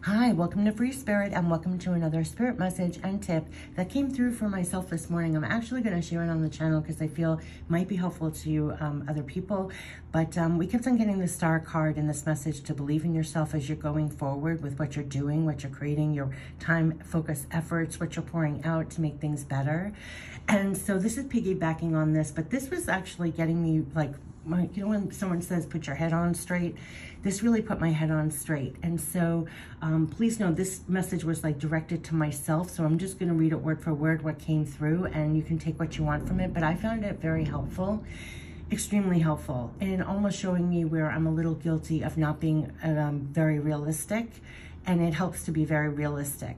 Hi, welcome to Free Spirit and welcome to another spirit message and tip that came through for myself this morning. I'm actually going to share it on the channel because I feel it might be helpful to other people. But we kept on getting the star card in this message to believe in yourself as you're going forward with what you're doing, what you're creating, your time, focus, efforts, what you're pouring out to make things better. And so this is piggybacking on this, but this was actually getting me like, you know, when someone says put your head on straight, this really put my head on straight. And so please know this message was like directed to myself, so I'm just going to read it word for word what came through, and you can take what you want from it. But I found it very helpful, extremely helpful, and almost showing me where I'm a little guilty of not being very realistic, and it helps to be very realistic.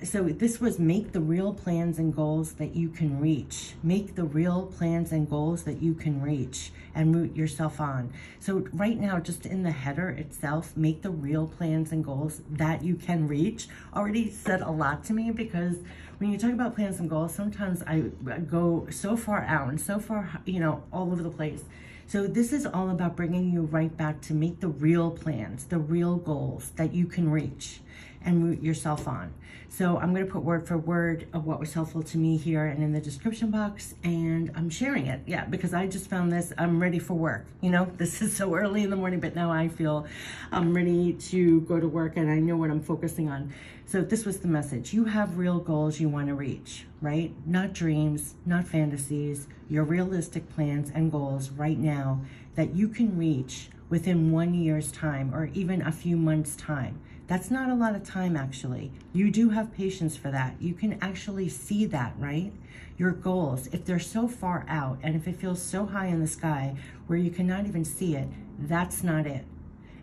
So this was make the real plans and goals that you can reach. Make the real plans and goals that you can reach and root yourself on. So right now, just in the header itself, make the real plans and goals that you can reach, already said a lot to me, because when you talk about plans and goals, sometimes I go so far out and so far, you know, all over the place. So this is all about bringing you right back to make the real plans, the real goals that you can reach and root yourself on. So I'm going to put word for word of what was helpful to me here and in the description box, and I'm sharing it. Yeah, because I just found this, I'm ready for work. You know, this is so early in the morning, but now I feel I'm ready to go to work and I know what I'm focusing on. So this was the message. You have real goals you want to reach, right? Not dreams, not fantasies, your realistic plans and goals right now that you can reach within 1 year's time or even a few months' time. That's not a lot of time, actually. You do have patience for that. You can actually see that, right? Your goals, if they're so far out and if it feels so high in the sky where you cannot even see it, that's not it.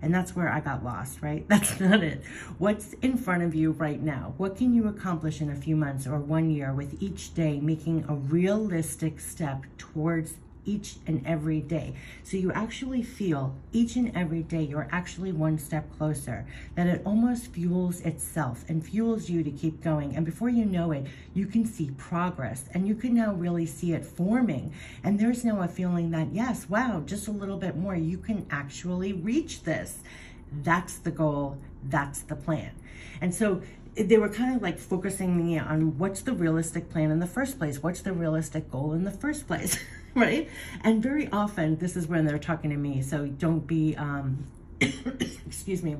And that's where I got lost, right? That's not it. What's in front of you right now? What can you accomplish in a few months or 1 year with each day making a realistic step towards each and every day? So you actually feel each and every day you're actually one step closer, that it almost fuels itself and fuels you to keep going. And before you know it, you can see progress and you can now really see it forming. And there's now a feeling that, yes, wow, just a little bit more, you can actually reach this. That's the goal. That's the plan. And so they were kind of like focusing me on what's the realistic plan in the first place? What's the realistic goal in the first place, right? And very often, this is when they're talking to me, so don't be, excuse me,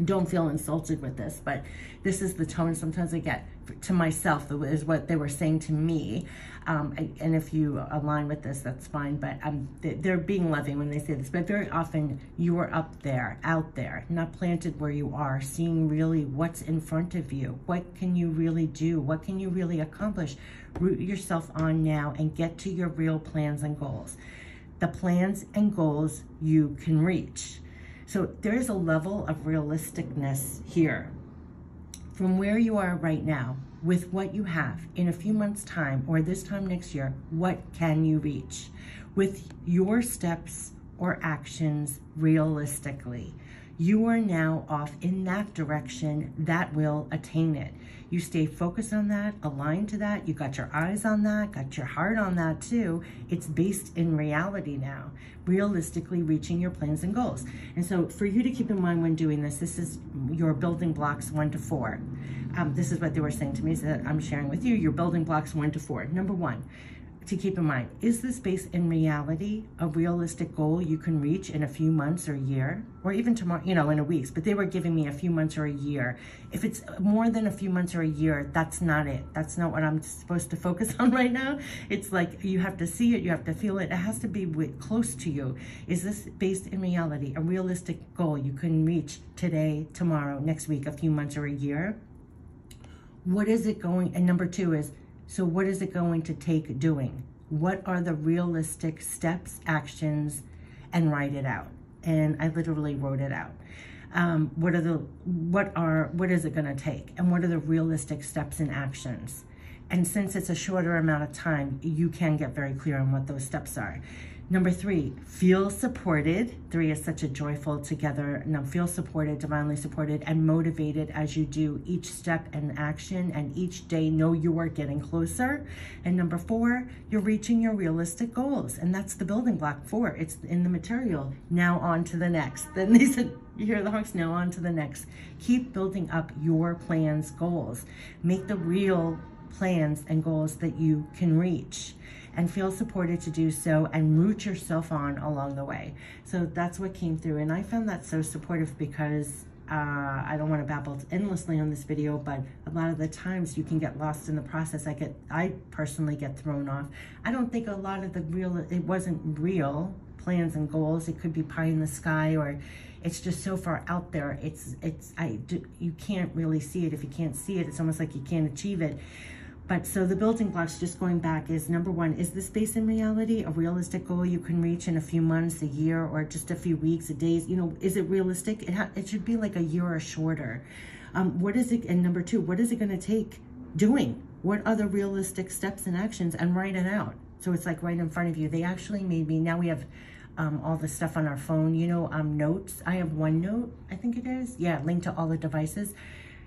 don't feel insulted with this, but this is the tone sometimes I get to myself, is what they were saying to me. And if you align with this, that's fine, but they're being loving when they say this. But very often you are up there, out there, not planted where you are, seeing really what's in front of you. What can you really do? What can you really accomplish? Root yourself on now and get to your real plans and goals. The plans and goals you can reach. So there is a level of realisticness here. From where you are right now, with what you have, in a few months' time or this time next year, what can you reach? With your steps or actions realistically. You are now off in that direction that will attain it. You stay focused on that, aligned to that. You got your eyes on that, got your heart on that too. It's based in reality now, realistically reaching your plans and goals. And so for you to keep in mind when doing this, this is your building blocks 1 to 4. This is what they were saying to me, so that I'm sharing with you, your building blocks 1 to 4. Number 1, to keep in mind, is this based in reality, a realistic goal you can reach in a few months or a year, or even tomorrow, you know, in a week? But they were giving me a few months or a year. If it's more than a few months or a year, that's not it. That's not what I'm supposed to focus on right now. It's like you have to see it, you have to feel it. It has to be close to you. Is this based in reality, a realistic goal you can reach today, tomorrow, next week, a few months or a year? What is it going, and number 2 is, so what is it going to take doing? What are the realistic steps, actions, and write it out? And I literally wrote it out. What is it going to take? And what are the realistic steps and actions? And since it's a shorter amount of time, you can get very clear on what those steps are. Number 3, feel supported. 3 is such a joyful together. Now, feel supported, divinely supported, and motivated as you do each step and action, and each day know you are getting closer. And number 4, you're reaching your realistic goals. And that's the building block 4. It's in the material. Now on to the next. Then they said, You hear the honks? Now on to the next. Keep building up your plans, goals. Make the real plans and goals that you can reach, and feel supported to do so, and root yourself on along the way. So that's what came through, and I found that so supportive because I don't want to babble endlessly on this video, but a lot of the times you can get lost in the process. I personally get thrown off. I don't think a lot of it wasn't real plans and goals. It could be pie in the sky, or it's just so far out there. You can't really see it. If you can't see it, it's almost like you can't achieve it. But so the building blocks, just going back, is number one, is this based in reality, a realistic goal you can reach in a few months, a year, or just a few weeks, days? You know, is it realistic? It should be like a year or shorter. What is it? And number two, what is it going to take doing? What are the realistic steps and actions? And write it out. So it's like right in front of you. They actually made me, now we have all the stuff on our phone, you know, notes. I have OneNote, I think it is. Yeah, linked to all the devices.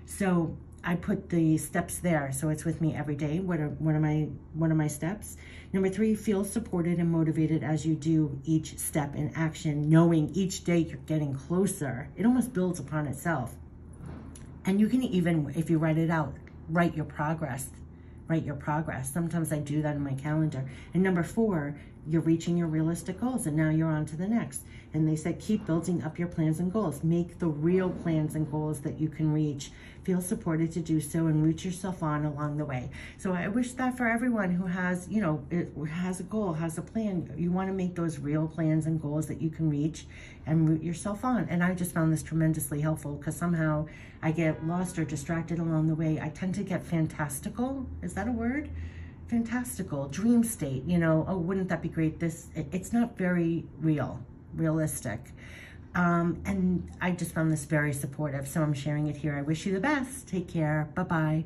So I put the steps there, so it's with me every day. What are my steps? Number three, feel supported and motivated as you do each step in action, knowing each day you're getting closer. It almost builds upon itself. And you can even, if you write it out, write your progress. Write your progress. Sometimes I do that in my calendar. And number four, you're reaching your realistic goals, and now you're on to the next. And they said, keep building up your plans and goals. Make the real plans and goals that you can reach. Feel supported to do so, and root yourself on along the way. So I wish that for everyone who has, you know, has a goal, has a plan. You want to make those real plans and goals that you can reach and root yourself on. And I just found this tremendously helpful, because somehow I get lost or distracted along the way. I tend to get fantastical. Is that a word? Fantastical, dream state, you know, oh, wouldn't that be great? It's not very realistic. And I just found this very supportive, so I'm sharing it here. I wish you the best. Take care. Bye-bye.